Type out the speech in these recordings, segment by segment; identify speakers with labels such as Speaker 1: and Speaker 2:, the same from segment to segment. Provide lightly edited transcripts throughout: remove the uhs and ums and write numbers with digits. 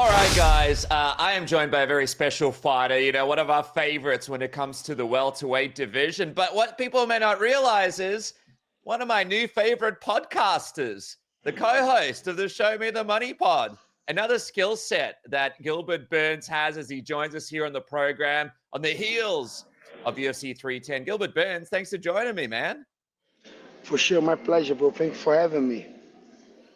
Speaker 1: All right, guys, I am joined by a very special fighter, you know, one of our favorites when it comes to the welterweight division. But what people may not realize is one of my new favorite podcasters, the co-host of the Show Me the Money pod. Another skill set that Gilbert Burns has as he joins us here on the program on the heels of UFC 310. Gilbert Burns, thanks for joining me, man.
Speaker 2: For sure, my pleasure, bro. Thanks for having me.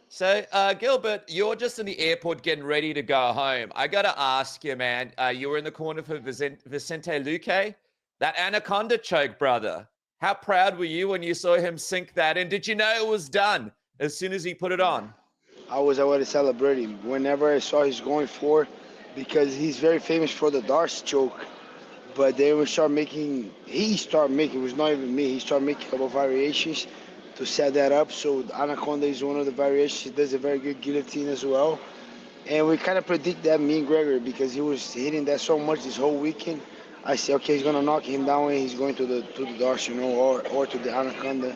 Speaker 1: So, Gilbert, you're just in the airport getting ready to go home. I got to ask you, man, you were in the corner for Vicente Luque, that anaconda choke, brother. How proud were you when you saw him sink that in? Did you know it was done as soon as he put it on?
Speaker 2: I was already celebrating whenever I saw he's going for, because he's very famous for the darts choke. But then he started making, it was not even me, he started making a couple of variations to set that up. So anaconda is one of the variations. He does a very good guillotine as well. And we kind of predict that, me and Gregory, because he was hitting that so much this whole weekend. I said, okay, he's gonna knock him down and he's going to the darts, you know, or to the anaconda.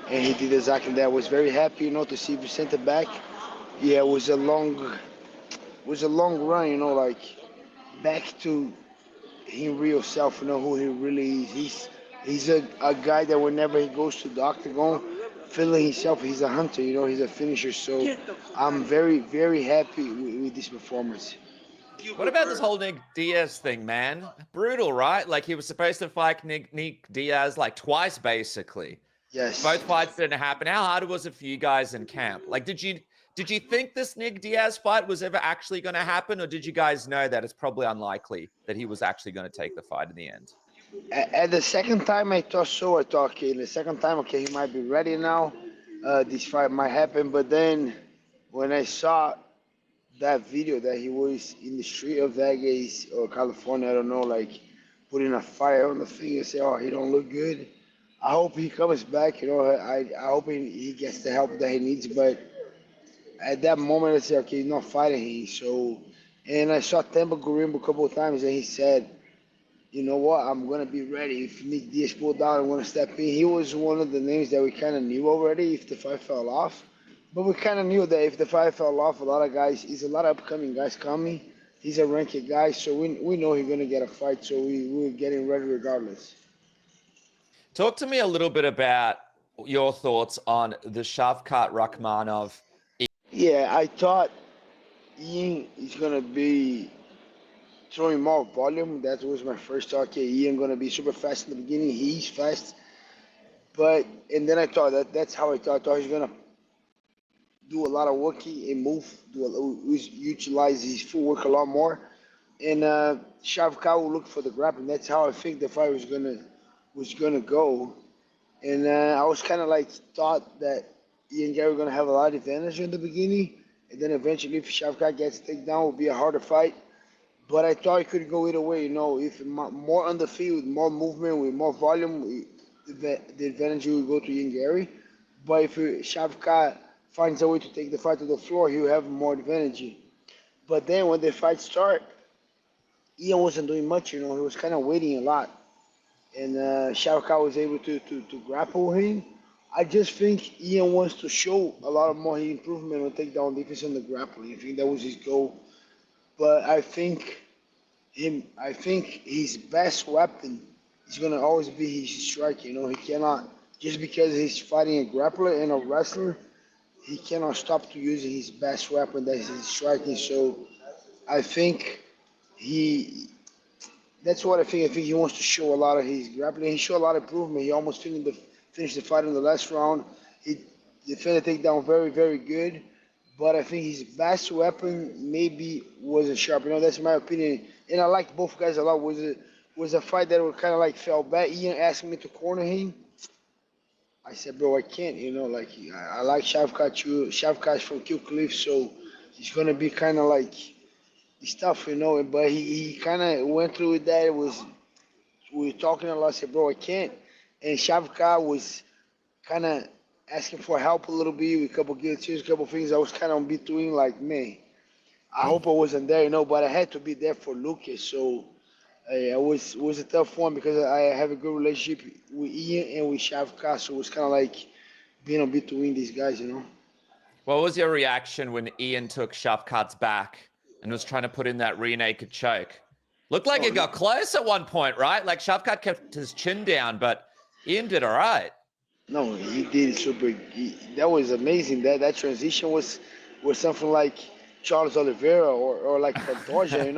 Speaker 2: And he did exactly that. I was very happy, you know, to see Vicente back. Yeah, it was a long run, you know, like back to him real self, you know, who he really is. He's a guy that whenever he goes to the octagon, feeling himself, he's a hunter, you know, he's a finisher. So I'm very, very happy with this performance.
Speaker 1: What about this whole Nick Diaz thing, man? Brutal, right? Like he was supposed to fight Nick Diaz like twice, basically.
Speaker 2: Yes.
Speaker 1: Both fights didn't happen. How hard was it for you guys in camp? Like, did you think this Nick Diaz fight was ever actually going to happen, or did you guys know that it's probably unlikely that he was actually going to take the fight in the end?
Speaker 2: At the second time, I thought so. I thought, okay, the second time, okay, he might be ready now. This fight might happen. But then when I saw that video that he was in the street of Vegas or California, I don't know, like putting a fire on the thing and say, oh, he don't look good. I hope he comes back. You know, I hope he gets the help that he needs. But at that moment, I said, okay, he's not fighting him. So, and I saw Temba Gurimbo a couple of times, and he said, you know what, I'm going to be ready. If Nick Diaz pulled down, I'm going to step in. He was one of the names that we kind of knew already if the fight fell off. But we kind of knew that if the fight fell off, a lot of guys, there's a lot of upcoming guys coming. He's a ranked guy, so we know he's going to get a fight, so we're getting ready regardless.
Speaker 1: Talk to me a little bit about your thoughts on the Shavkat Rakhmonov.
Speaker 2: Yeah, I thought Ian is going to be throwing more volume. That was my first thought. Okay, Ian going to be super fast in the beginning. He's fast. And then I thought that's how I thought. I thought he's going to do a lot of working and move, utilize his footwork a lot more. And Shavkat will look for the grappling. That's how I think the fight was gonna go. And I was kind of like thought that Ian Garry was gonna have a lot of advantage in the beginning, and then eventually if Shavkat gets taken down, it will be a harder fight. But I thought it could go either way. You know, if more on the field, more movement, with more volume, the advantage will go to Ian Garry. But if Shavkat finds a way to take the fight to the floor, he'll have more advantage. But then when the fight start, Ian wasn't doing much. You know, he was kind of waiting a lot, and Shavkat was able to grapple him. I just think Ian wants to show a lot of more improvement on takedown defense and the grappling. I think that was his goal. But I think his best weapon is gonna always be his striking. You know, he cannot, just because he's fighting a grappler and a wrestler, he cannot stop to using his best weapon, that is his striking. So I think that's what I think. I think he wants to show a lot of his grappling. He showed a lot of improvement. He almost finished the fight in the last round. He defended the takedown very, very good. But I think his best weapon maybe wasn't sharp. You know, that's my opinion. And I like both guys a lot. Was a fight that kind of like fell back. Ian asked me to corner him. I said, bro, I can't. You know, like I like Shavkat. Shavkat's from Kill Cliff, so he's gonna be kind of like stuff, you know. But he kind of went through with that. We were talking a lot. I said, bro, I can't. And Shavkat was kind of asking for help a little bit with a couple guillotines, a couple things. I was kind of in between, like, man, I hope I wasn't there, you know, but I had to be there for Lucas. So it was a tough one because I have a good relationship with Ian and with Shavkat. So it was kind of like being in between these guys, you know.
Speaker 1: What was your reaction when Ian took Shavkat's back and was trying to put in that rear naked choke. Looked like it got close at one point, right? Like Shavkat kept his chin down, but Ian did all right.
Speaker 2: No, he did super. That was amazing. That transition was something like Charles Oliveira or like Pantoja.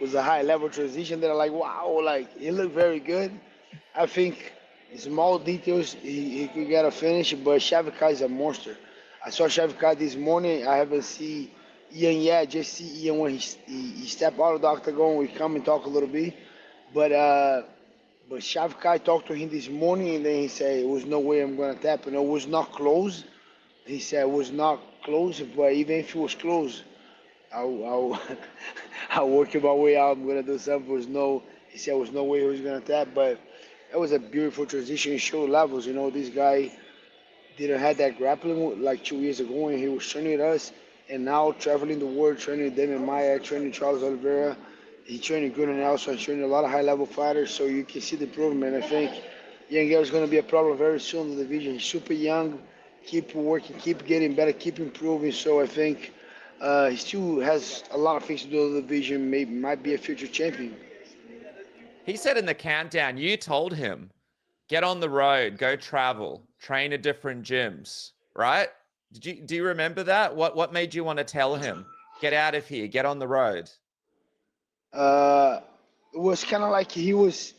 Speaker 2: Was a high level transition. They're like, wow, like he looked very good. I think small details he could get a finish, but Shavkat is a monster. I saw Shavkat this morning. I haven't seen Ian yet. Just see Ian when he stepped out of the octagon. We come and talk a little bit, but. But Shavkat talked to him this morning, and then he said, "It was no way I'm gonna tap." And it was not close. He said it was not close, but even if it was close, I'll I'll work my way out. I'm gonna do something. He said it was no way he was gonna tap, but it was a beautiful transition. It showed levels. This guy didn't have that grappling like 2 years ago, and he was training with us, and now traveling the world, training Demian Maia, training Charles Oliveira. He trained good and also training a lot of high-level fighters, so you can see the improvement. I think Ian Garry is going to be a problem very soon in the division. He's super young, keep working, keep getting better, keep improving. So I think he still has a lot of things to do in the division. Maybe might be a future champion.
Speaker 1: He said in the countdown, you told him, get on the road, go travel, train at different gyms, right? Do you remember that? What made you want to tell him, get out of here, get on the road?
Speaker 2: Uh, it was kind of like he was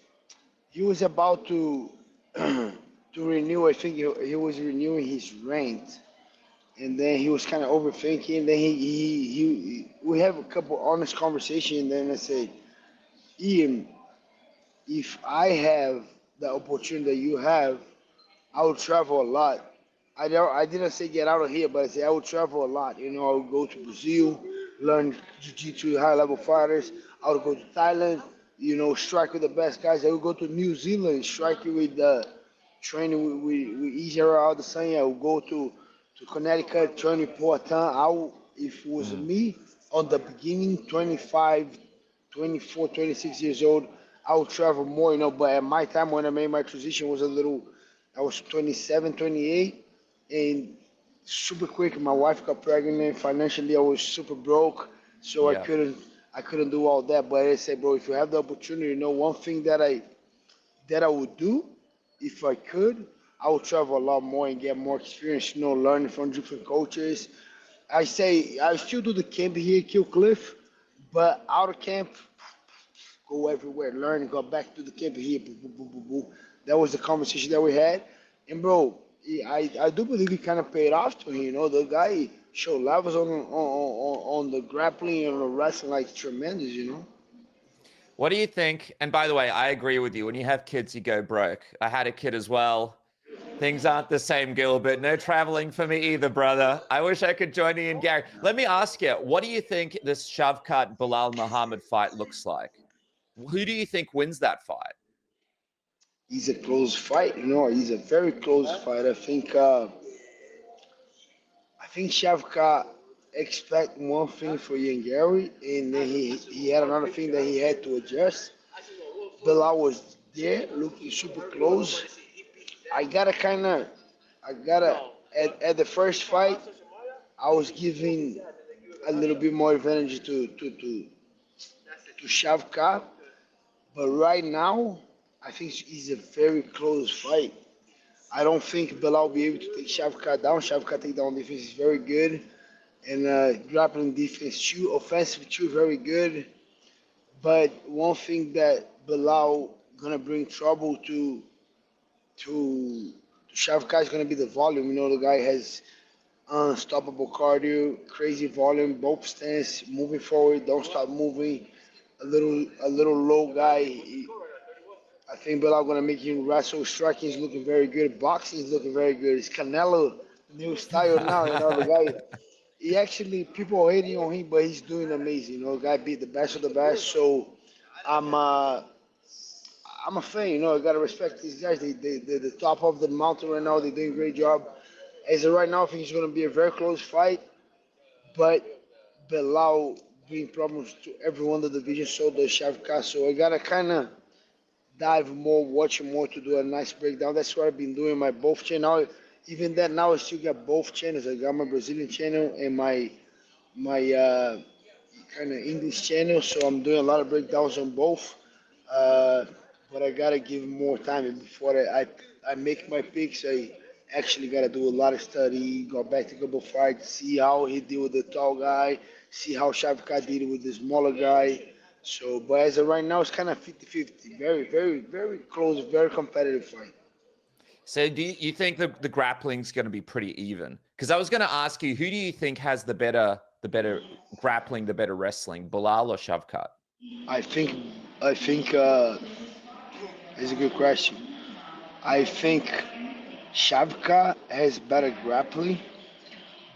Speaker 2: about to to renew. I think he was renewing his rent, and then he was kind of overthinking. Then we have a couple honest conversation, and then I said, Ian, if I have the opportunity that you have, I would travel a lot. I didn't say get out of here, but I said I would travel a lot. I would go to Brazil, learn jiu-jitsu, high-level fighters. I would go to Thailand, strike with the best guys. I would go to New Zealand, strike with training with Israel Adesanya. I would go to Connecticut, training Portland. If it was me on the beginning, 25, 24, 26 years old, I would travel more, but at my time when I made my transition I was 27, 28, and super quick. My wife got pregnant. Financially, I was super broke, so
Speaker 1: Yeah.
Speaker 2: I couldn't do all that. But I said, bro, if you have the opportunity, one thing that I would do, if I could, I would travel a lot more and get more experience. Learning from different coaches. I say I still do the camp here, Kill Cliff, but out of camp, go everywhere, learn, go back to the camp here. Boo, boo, boo, boo, boo. That was the conversation that we had. And bro, I do believe it kind of paid off to him. The guy showed levels on the grappling and the wrestling like tremendous.
Speaker 1: What do you think? And by the way, I agree with you. When you have kids, you go broke. I had a kid as well. Things aren't the same, Gilbert. No traveling for me either, brother. I wish I could join Ian Garry. Let me ask you, what do you think this Shavkat Belal Muhammad fight looks like? Who do you think wins that fight?
Speaker 2: He's a close fight. He's a very close fight. I think Shavkat expect one thing for Ian Garry, and then he had another thing that he had to adjust. Belal was there, looking super close. I gotta kind of, at the first fight, I was giving a little bit more advantage to Shavkat, but right now, I think it's a very close fight. I don't think Belal will be able to take Shavkat down. Shavkat takedown defense is very good, and grappling defense too, offensive too, very good. But one thing that Belal gonna bring trouble to Shavkat is gonna be the volume. The guy has unstoppable cardio, crazy volume, both stance, moving forward, don't stop moving. A little low guy. I think Belal gonna make him wrestle. Striking is looking very good. Boxing is looking very good. It's Canelo new style now. The guy. He actually people are hating on him, but he's doing amazing. The guy beat the best of the best. So I'm uh, I'm a fan. I gotta respect these guys. They're the top of the mountain right now. They're doing a great job. As of right now, I think it's gonna be a very close fight. But Belal bring problems to everyone in the division. So does Shavkat. So I gotta kind of dive more, watch more to do a nice breakdown. That's what I've been doing my both channel. Even that now I still got both channels. I got my Brazilian channel and my kind of English channel, so I'm doing a lot of breakdowns on both. Uh, but I gotta give him more time before I make my picks. I actually gotta do a lot of study, go back to a couple fights, see how he did with the tall guy, see how Shavkat did with the smaller guy. So, but as of right now, it's kind of 50-50. Very, very, very close, very competitive fight.
Speaker 1: So do you think the grappling's going to be pretty even? Because I was going to ask you, who do you think has the better grappling, the better wrestling, Belal or Shavkat?
Speaker 2: I think, I think it's a good question. I think Shavkat has better grappling,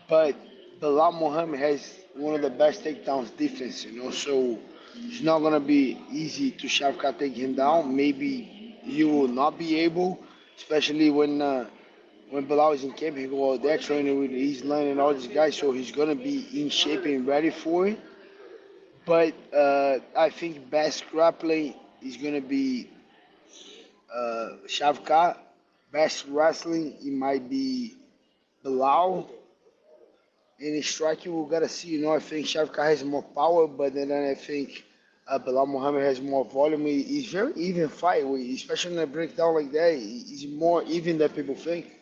Speaker 2: but Belal Muhammad has one of the best takedowns defense, so it's not gonna be easy to Shavkat take him down. Maybe you will not be able, especially when Belal is in camp. He go out there training with he's learning all these guys, so he's gonna be in shape and ready for it. But I think best grappling is gonna be Shavkat. Best wrestling it might be Belal. In striking, we gotta see. I think Shavkat has more power, but then I think Belal Muhammad has more volume. He's very even fight, especially in a breakdown like that. He's more even than people think.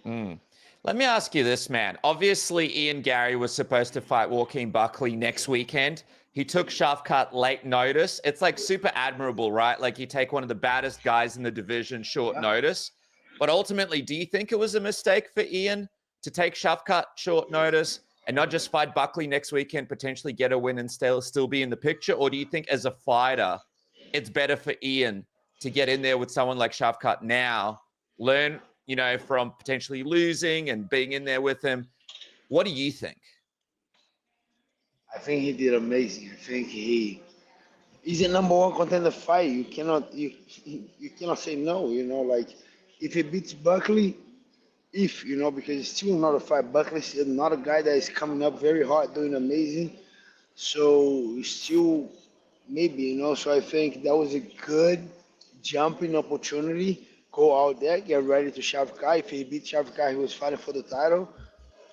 Speaker 1: Mm. Let me ask you this, man. Obviously, Ian Garry was supposed to fight Joaquin Buckley next weekend. He took Shavkat late notice. It's like super admirable, right? Like you take one of the baddest guys in the division short notice. But ultimately, do you think it was a mistake for Ian to take Shavkat short notice and not just fight Buckley next weekend, potentially get a win and still be in the picture? Or do you think as a fighter, it's better for Ian to get in there with someone like Shavkat now, learn, from potentially losing and being in there with him? What do you think?
Speaker 2: I think he did amazing. I think he's a number one contender fight. You cannot say no. Like if he beats Buckley, if because it's still not a fight. Buckley's not a guy that is coming up very hard, doing amazing. So still maybe So I think that was a good jumping opportunity. Go out there, get ready to Shavkat. If he beat Shavkat, he was fighting for the title.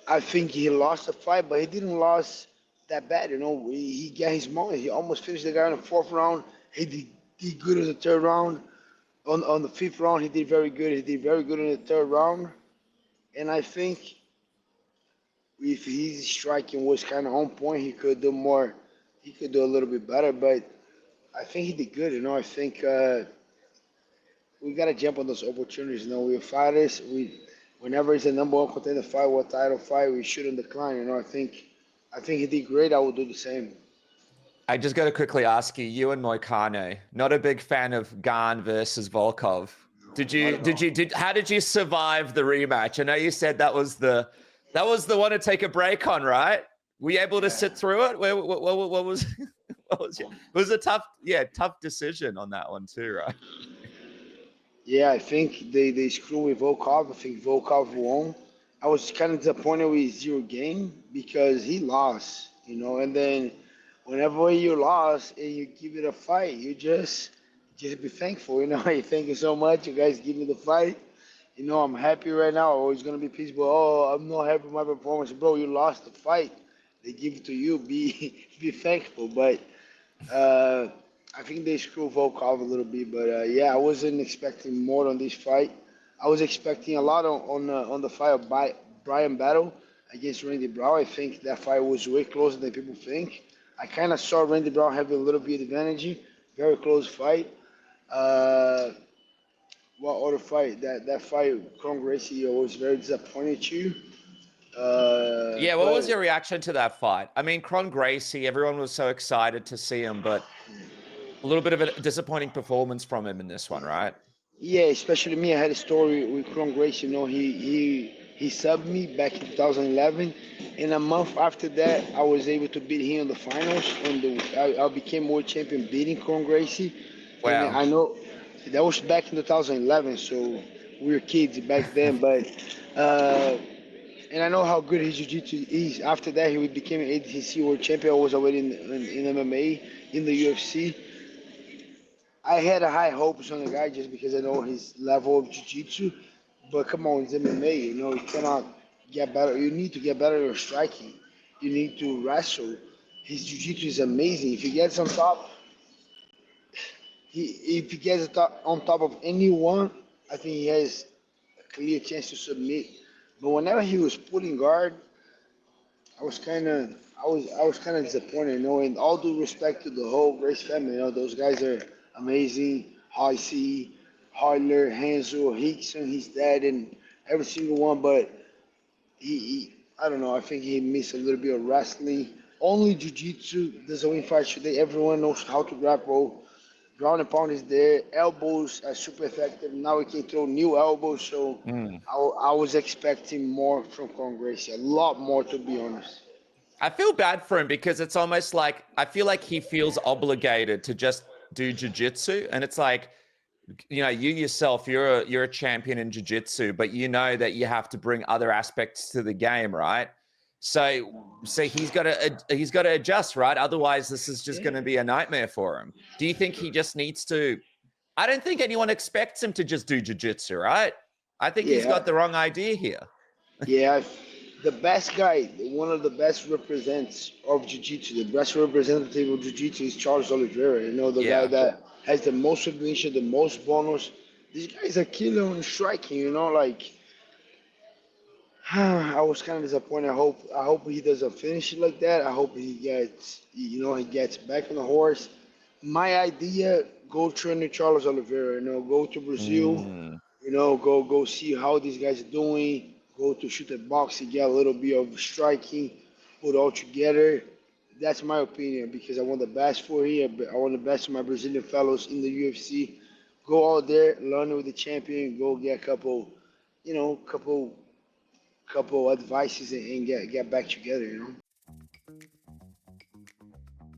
Speaker 2: I think he lost the fight, but he didn't lose that bad. He got his moment. He almost finished the guy in the fourth round. He did good in the third round. On the fifth round, he did very good. He did very good in the third round. And I think if his striking was kind of on point, he could do more. He could do a little bit better, but I think he did good. I think we gotta jump on those opportunities. We're fighters. Whenever it's a number one contender fight or title fight, we shouldn't decline. I think he did great. I would do the same.
Speaker 1: I just got to quickly ask you, you and Moicano, not a big fan of Gane versus Volkov. How did you survive the rematch? I know you said that was the one to take a break on, right? Were you able to sit through it? What was it was a tough decision on that one too, right?
Speaker 2: Yeah, I think they screwed with Volkov. I think Volkov won. I was kind of disappointed with Zero Game because he lost, and then whenever you lost and you give it a fight, you just be thankful, Hey, thank you so much. You guys give me the fight. I'm happy right now. Always gonna be peaceful. Oh, I'm not happy with my performance, bro. You lost the fight. They give it to you. Be be thankful. But uh, I think they screw Volkov a little bit. But yeah, I wasn't expecting more on this fight. I was expecting a lot on the fight of Brian Battle against Randy Brown. I think that fight was way closer than people think. I kind of saw Randy Brown have a little bit of advantage. Very close fight. Uh, what other fight? That fight, Kron Gracie, was very disappointed too.
Speaker 1: Yeah, what was
Speaker 2: But
Speaker 1: your reaction to that fight? I mean, Kron Gracie, everyone was so excited to see him, but a little bit of a disappointing performance from him in this one, right?
Speaker 2: yeah, especially me. I had a story with Kron Gracie. He subbed me back in 2011, and a month after that, I was able to beat him in the finals, and I became world champion beating Kron Gracie. And
Speaker 1: Wow.
Speaker 2: I know that was back in 2011, so we were kids back then, but. Uh, and I know how good his jiu-jitsu is. After that, he became an ADCC world champion. I was already in MMA, in the UFC. I had a high hopes on the guy just because I know his level of jiu-jitsu. But come on, it's MMA. You cannot get better. You need to get better at striking. You need to wrestle. His jiu-jitsu is amazing. If he gets on top, if he gets on top of anyone, I think he has a clear chance to submit. But whenever he was pulling guard, I was kind of I was kind of disappointed. You know, and all due respect to the whole Grace family, you know, those guys are amazing. Hoisey, Harler, Hansel, Hickson, his dad, and every single one. But I don't know. I think he missed a little bit of wrestling. Only jiu-jitsu doesn't win fights today. Everyone knows how to grapple. Ground and pound is there. Elbows are super effective. Now we can throw new elbows. So I was expecting more from Kron Gracie. A lot more, to be honest.
Speaker 1: I feel bad for him because it's almost like I feel like he feels obligated to just do jiu-jitsu, and it's like, you know, you yourself, you're a champion in jiu-jitsu, but you know that you have to bring other aspects to the game, right? So he's got to adjust, right? Otherwise, this is just going to be a nightmare for him. Do you think he just needs to? I don't think anyone expects him to just do jiu-jitsu, right? I think he's got the wrong idea here.
Speaker 2: Yeah, the best guy, one of the best representatives of jiu-jitsu, the best representative of jiu-jitsu is Charles Oliveira. You know, the guy that has the most submission, the most bonus. This guy is a killer on striking. You know, like. I was kind of disappointed. I hope he doesn't finish it like that. I hope he gets back on the horse. My idea: go train with Charles Oliveira. You know, go to Brazil. You know, go see how these guys are doing. Go to shoot at boxing, get a little bit of striking, put all together. That's my opinion because I want the best for here. I want the best for my Brazilian fellows in the UFC. Go out there, learn with the champion. Go get a couple advices and get back together, you know.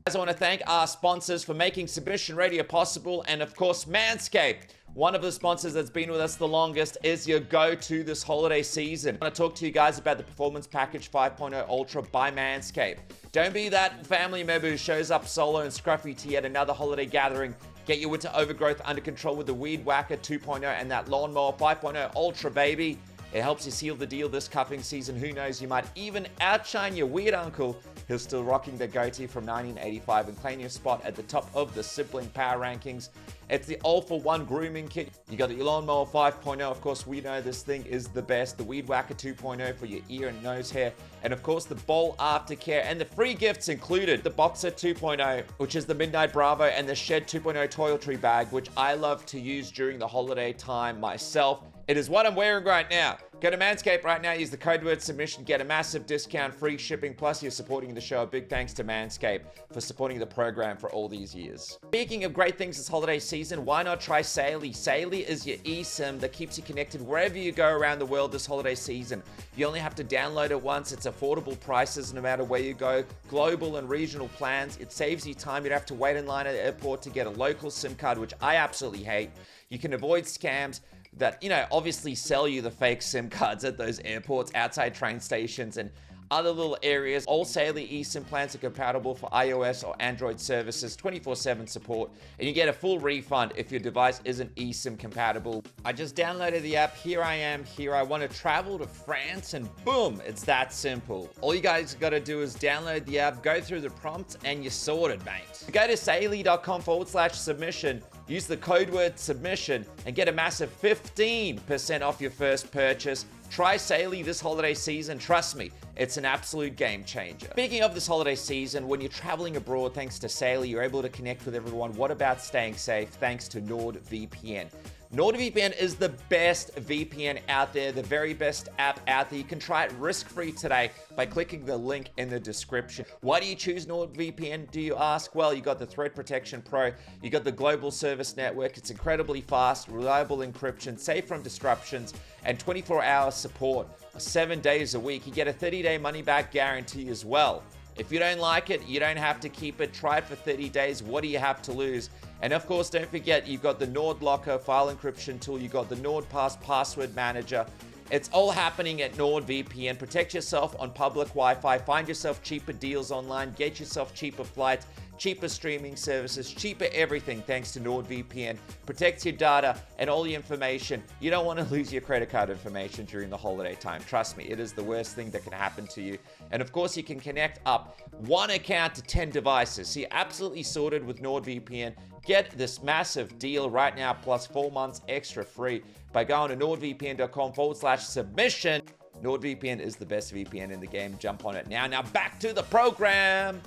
Speaker 1: Guys, I want to thank our sponsors for making Submission Radio possible, and of course, Manscaped. One of the sponsors that's been with us the longest is your go-to this holiday season. I want to talk to you guys about the Performance Package 5.0 Ultra by Manscaped. Don't be that family member who shows up solo and scruffy to yet another holiday gathering. Get your winter overgrowth under control with the Weed Whacker 2.0 and that Lawnmower 5.0 Ultra, baby. It helps you seal the deal this cuffing season. Who knows, you might even outshine your weird uncle who's still rocking the goatee from 1985 and claim your spot at the top of the sibling power rankings. It's the all-for-one grooming kit. You got the Lawnmower 5.0. Of course, we know this thing is the best. The Weed Whacker 2.0 for your ear and nose hair. And of course, the Bowl Aftercare. And the free gifts included the Boxer 2.0, which is the Midnight Bravo, and the Shed 2.0 toiletry bag, which I love to use during the holiday time myself. It is what I'm wearing right now. Go to Manscaped right now, use the code word submission, get a massive discount, free shipping, plus you're supporting the show. A big thanks to Manscaped for supporting the program for all these years. Speaking of great things this holiday season, why not try SAILY? SAILY is your eSIM that keeps you connected wherever you go around the world this holiday season. You only have to download it once. It's affordable prices no matter where you go. Global and regional plans. It saves you time. You don't have to wait in line at the airport to get a local SIM card, which I absolutely hate. You can avoid scams that, you know, obviously sell you the fake SIM cards at those airports, outside train stations, and other little areas. All SAILY eSIM plans are compatible for iOS or Android services, 24/7 support, and you get a full refund if your device isn't eSIM compatible. I just downloaded the app. Here I am. Here I want to travel to France, and boom, it's that simple. All you guys got to do is download the app, go through the prompts, and you're sorted, mate. Go to saily.com/submission. Use the code word submission and get a massive 15% off your first purchase. Try SAILY this holiday season. Trust me, it's an absolute game changer. Speaking of this holiday season, when you're traveling abroad, thanks to SAILY, you're able to connect with everyone. What about staying safe? Thanks to NORDVPN. NORDVPN is the best VPN out there, the very best app out there. You can try it risk-free today by clicking the link in the description. Why do you choose NORDVPN, do you ask? Well, you got the Threat Protection Pro, you got the Global Service Network. It's incredibly fast, reliable encryption, safe from disruptions, and 24-hour support 7 days a week. You get a 30-day money-back guarantee as well. If you don't like it, you don't have to keep it. Try it for 30 days. What do you have to lose? And of course, don't forget, you've got the Nord Locker file encryption tool. You've got the NordPass password manager. It's all happening at NordVPN. Protect yourself on public Wi-Fi. Find yourself cheaper deals online. Get yourself cheaper flights, cheaper streaming services, cheaper everything thanks to NordVPN. Protect your data and all your information. You don't want to lose your credit card information during the holiday time. Trust me, it is the worst thing that can happen to you. And of course, you can connect up one account to 10 devices. So you're absolutely sorted with NordVPN. Get this massive deal right now, plus 4 months extra free by going to nordvpn.com/submission. NordVPN is the best VPN in the game. Jump on it now. Now back to the program.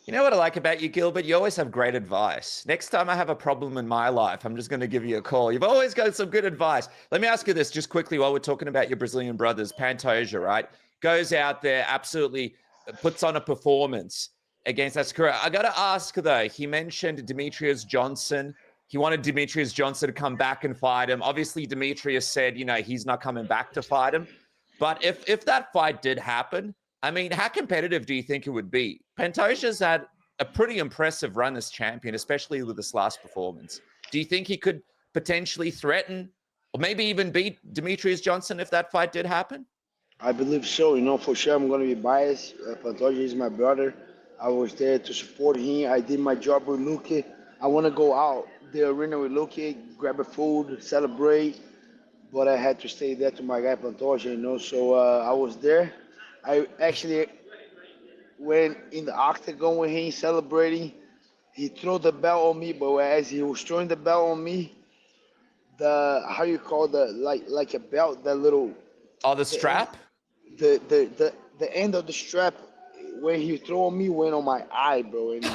Speaker 1: You know what I like about you, Gilbert? You always have great advice. Next time I have a problem in my life, I'm just going to give you a call. You've always got some good advice. Let me ask you this just quickly while we're talking about your Brazilian brothers. Pantoja, right? Goes out there, absolutely puts on a performance against that Sakura. I got to ask, though, he mentioned Demetrious Johnson. He wanted Demetrious Johnson to come back and fight him. Obviously, Demetrious said, he's not coming back to fight him. But if that fight did happen, I mean, how competitive do you think it would be? Pantoja's had a pretty impressive run as champion, especially with this last performance. Do you think he could potentially threaten or maybe even beat Demetrious Johnson if that fight did happen?
Speaker 2: I believe so. For sure I'm going to be biased. Pantoja is my brother. I was there to support him. I did my job with Luque. I want to go out the arena with Luque, grab a food, celebrate, but I had to stay there to my guy Pantoja, so I was there. I actually went in the octagon with him celebrating. He threw the belt on me, but as he was throwing the belt on me, how you call like a belt, that little
Speaker 1: the strap?
Speaker 2: The end of the strap when he threw on me went on my eye, bro, and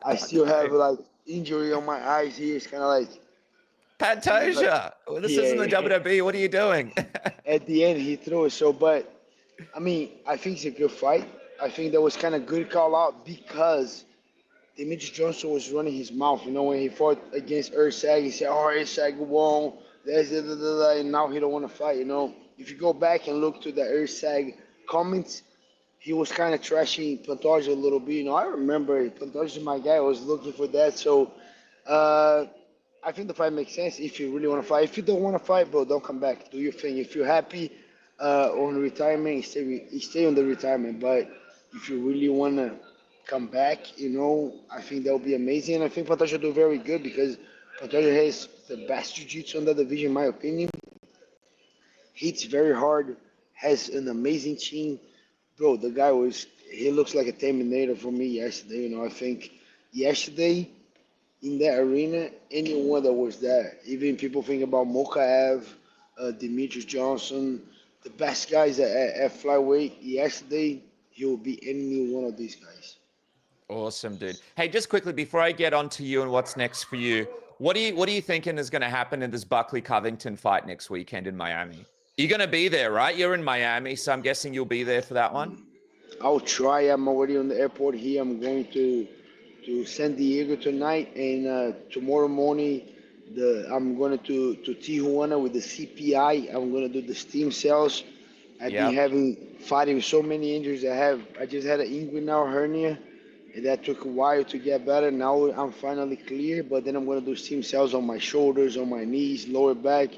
Speaker 2: I still have like injury on my eyes here. It's kind of like
Speaker 1: Pantoja. This isn't the WWE. What are you doing?
Speaker 2: At the end, he threw it. But I mean, I think it's a good fight. I think that was kind of good call out because Demetrious Johnson was running his mouth. When he fought against Ursag, he said, "Oh, Ursag won. And now he don't want to fight." If you go back and look to the Ursag comments, he was kind of trashing Pantoja a little bit. I remember Pantoja, my guy, was looking for that. So I think the fight makes sense if you really want to fight. If you don't want to fight, bro, don't come back. Do your thing. If you're happy on retirement, stay on the retirement. But if you really want to come back, I think that would be amazing. And I think Pantoja do very good because Pantoja has the best jiu-jitsu in the division, in my opinion. Hits very hard, has an amazing chin. Bro, the guy he looks like a Terminator for me yesterday. I think yesterday in that arena, anyone that was there, even people think about Mokaev, Demetrious Johnson, the best guys at flyweight yesterday, he will be any one of these guys.
Speaker 1: Awesome, dude. Hey, just quickly before I get on to you and what's next for you, what are you thinking is going to happen in this Buckley Covington fight next weekend in Miami? You're going to be there, right? You're in Miami, so I'm guessing you'll be there for that one.
Speaker 2: I'll try. I'm already on the airport here. I'm going to San Diego tonight, and tomorrow morning I'm going to Tijuana with the CPI. I'm going to do the stem cells. I've been fighting with so many injuries. I just had an inguinal hernia, and that took a while to get better. Now I'm finally clear, but then I'm going to do stem cells on my shoulders, on my knees, lower back.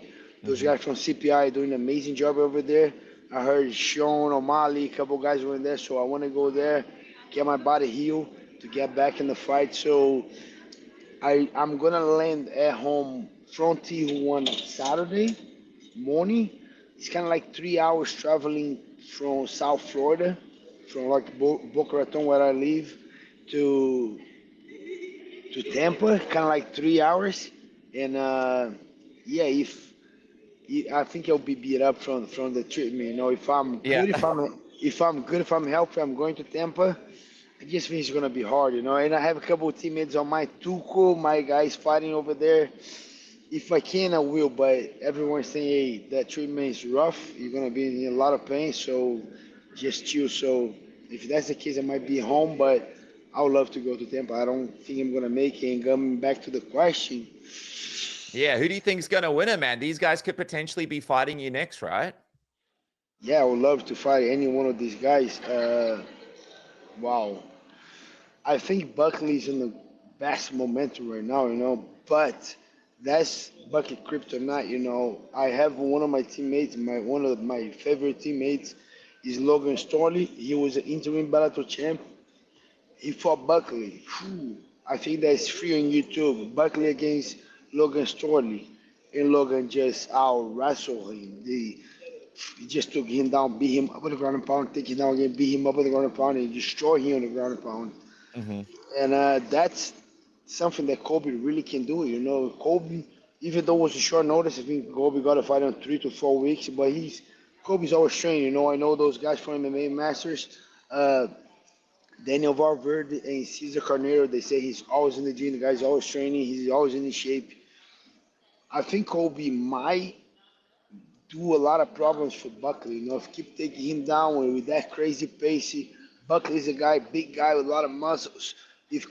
Speaker 2: Those guys from CPI are doing an amazing job over there. I heard Sean, O'Malley, a couple guys were in there, so I want to go there, get my body healed to get back in the fight. So I'm going to land at home from Tijuana Saturday morning. It's kind of like 3 hours traveling from South Florida, from like Boca Raton where I live, to Tampa, kind of like 3 hours. And I think I'll be beat up from the treatment. If I'm good, if I'm healthy, I'm going to Tampa. I just think it's gonna be hard, And I have a couple of teammates on my Tuco, my guys fighting over there. If I can, I will. But everyone's saying, hey, that treatment is rough. You're gonna be in a lot of pain, so just chill. So if that's the case, I might be home, but I would love to go to Tampa. I don't think I'm gonna make it. And coming back to the question.
Speaker 1: Yeah, who do you think is going to win it, man? These guys could potentially be fighting you next, right?
Speaker 2: Yeah, I would love to fight any one of these guys. Wow. I think Buckley's in the best momentum right now, but That's Bucky Kryptonite. I have one of my teammates, one of my favorite teammates, is Logan Storley. He was an interim Bellator champ. He fought Buckley. Phew. I think that's free on YouTube. Buckley against Logan Storley, and Logan just out wrestled him. He just took him down, beat him up with the ground and pound, take him down again, beat him up with the ground and pound, and destroy him on the ground and pound.
Speaker 1: Mm-hmm.
Speaker 2: And that's something that Kobe really can do. Kobe, even though it was a short notice, I think Kobe got a fight in 3 to 4 weeks, but Kobe's always training. I know those guys from MMA Masters, Daniel Valverde and Cesar Carneiro. They say he's always in the gym. The guy's always training. He's always in shape. I think Kobe might do a lot of problems for Buckley. If you keep taking him down with that crazy pace, Buckley's a guy, big guy with a lot of muscles. If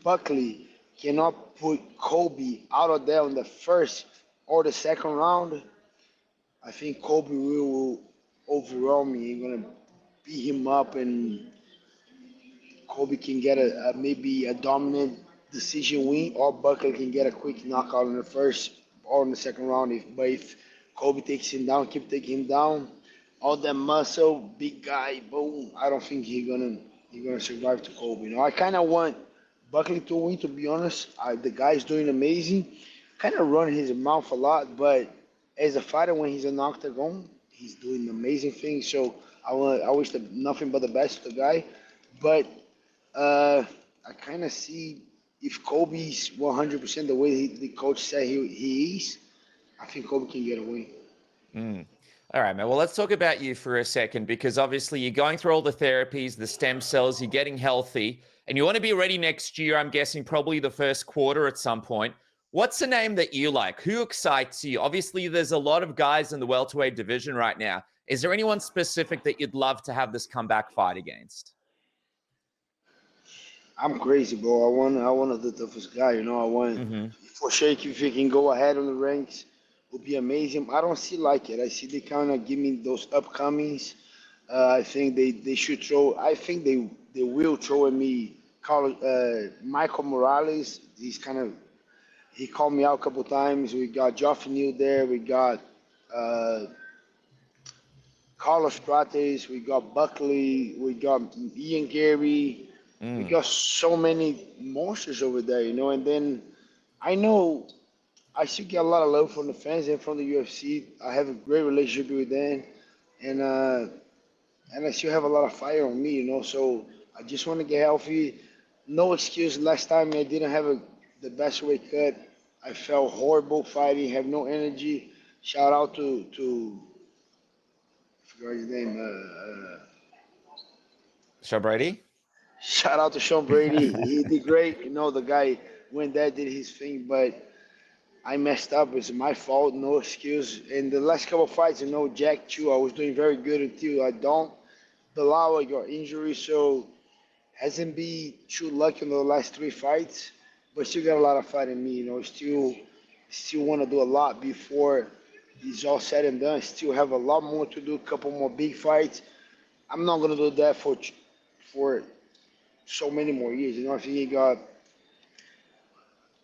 Speaker 2: Buckley cannot put Kobe out of there in the first or the second round, I think Kobe will overwhelm me. He's gonna beat him up, and Kobe can get maybe a dominant decision win, or Buckley can get a quick knockout in the first or in the second round. If Kobe takes him down, keep taking him down, all that muscle, big guy, boom. I don't think he's gonna survive to Kobe. I kind of want Buckley to win. To be honest, the guy's doing amazing. Kind of run his mouth a lot, but as a fighter, when he's an octagon, he's doing amazing things. So I wish nothing but the best to the guy. But I kind of see if Kobe's 100% the way the coach said he is, I think Kobe can get a win.
Speaker 1: Mm. All right, man. Well, let's talk about you for a second, because obviously you're going through all the therapies, the stem cells, you're getting healthy, and you want to be ready next year. I'm guessing probably the first quarter at some point. What's a name that you like? Who excites you? Obviously, there's a lot of guys in the welterweight division right now. Is there anyone specific that you'd love to have this comeback fight against?
Speaker 2: I'm crazy, bro. I want the toughest guy. I want
Speaker 1: Mm-hmm.
Speaker 2: for sure if he can go ahead on the ranks, would be amazing. I don't see like it. I see they kind of give me those upcomings. I think they should throw. I think they will throw at me. Michael Morales. He called me out a couple times. We got Geoff Neal there. We got uh, Carlos Prates. We got Buckley. We got Ian Garry. We
Speaker 1: Mm.
Speaker 2: got so many monsters over there, And then I know I still get a lot of love from the fans and from the UFC. I have a great relationship with them, and I still have a lot of fire on me. So I just want to get healthy. No excuse. Last time I didn't have the best weight cut. I felt horrible fighting. Have no energy. Shout out to I forgot his name.
Speaker 1: Sean Brady?
Speaker 2: Shout out to Sean Brady. He did great. The guy went there, did his thing, but I messed up. It's my fault. No excuse. In the last couple of fights, Jack Chu, I was doing very good until I don't. Belal, I got injury, so hasn't been too lucky in the last 3 fights, but still got a lot of fight in me. Still want to do a lot before it's all said and done. Still have a lot more to do. A couple more big fights. I'm not gonna do that for so many more years. I think he got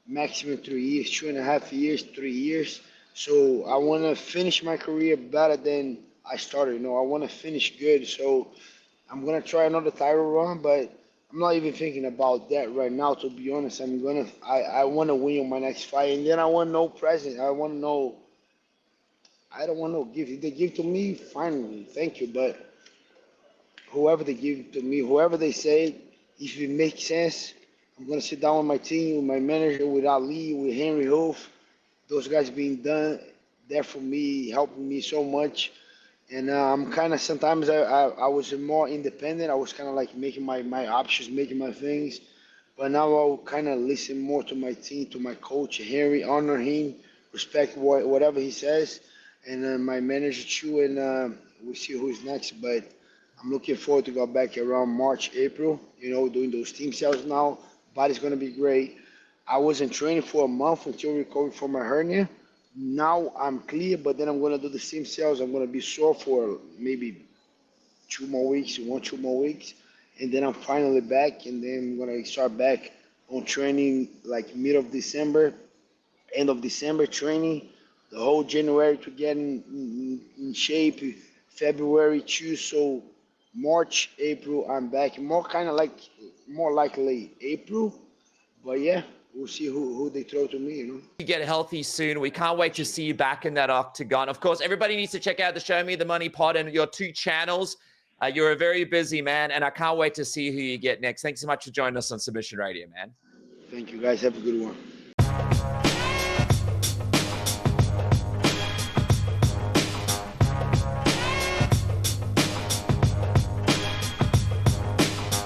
Speaker 2: maximum 3 years, 2.5 years, 3 years. So I want to finish my career better than I started. I want to finish good. So I'm gonna try another title run, but I'm not even thinking about that right now. To be honest, I want to win on my next fight, and then I want no present. I want no. I don't want no gift. If they give to me, fine, thank you. But whoever they give to me, whoever they say, if it makes sense, I'm gonna sit down with my team, with my manager, with Ali, with Henry Hoof. Those guys being done there for me, helping me so much. And I'm kind of sometimes I was more independent. I was kind of like making my options, making my things. But now I'll kind of listen more to my team, to my coach, Henry, honor him, respect whatever he says, and my manager too. And we'll see who's next. But I'm looking forward to go back around March, April. Doing those team sales now. Body's gonna be great. I wasn't training for a month until recovering from my hernia. Now I'm clear, but then I'm gonna do the same cells. I'm gonna be sore for maybe 2 more weeks, 2 more weeks, and then I'm finally back. And then I'm gonna start back on training like mid of December, end of December training, the whole January to get in shape, February too. So March, April, I'm back. More likely April. But yeah, we'll see who they throw to me, you know.
Speaker 1: You get healthy soon. We can't wait to see you back in that octagon. Of course, everybody needs to check out the Show Me the Money pod and your 2 channels. You're a very busy man, and I can't wait to see who you get next. Thanks so much for joining us on Submission Radio, man.
Speaker 2: Thank you, guys. Have a good one.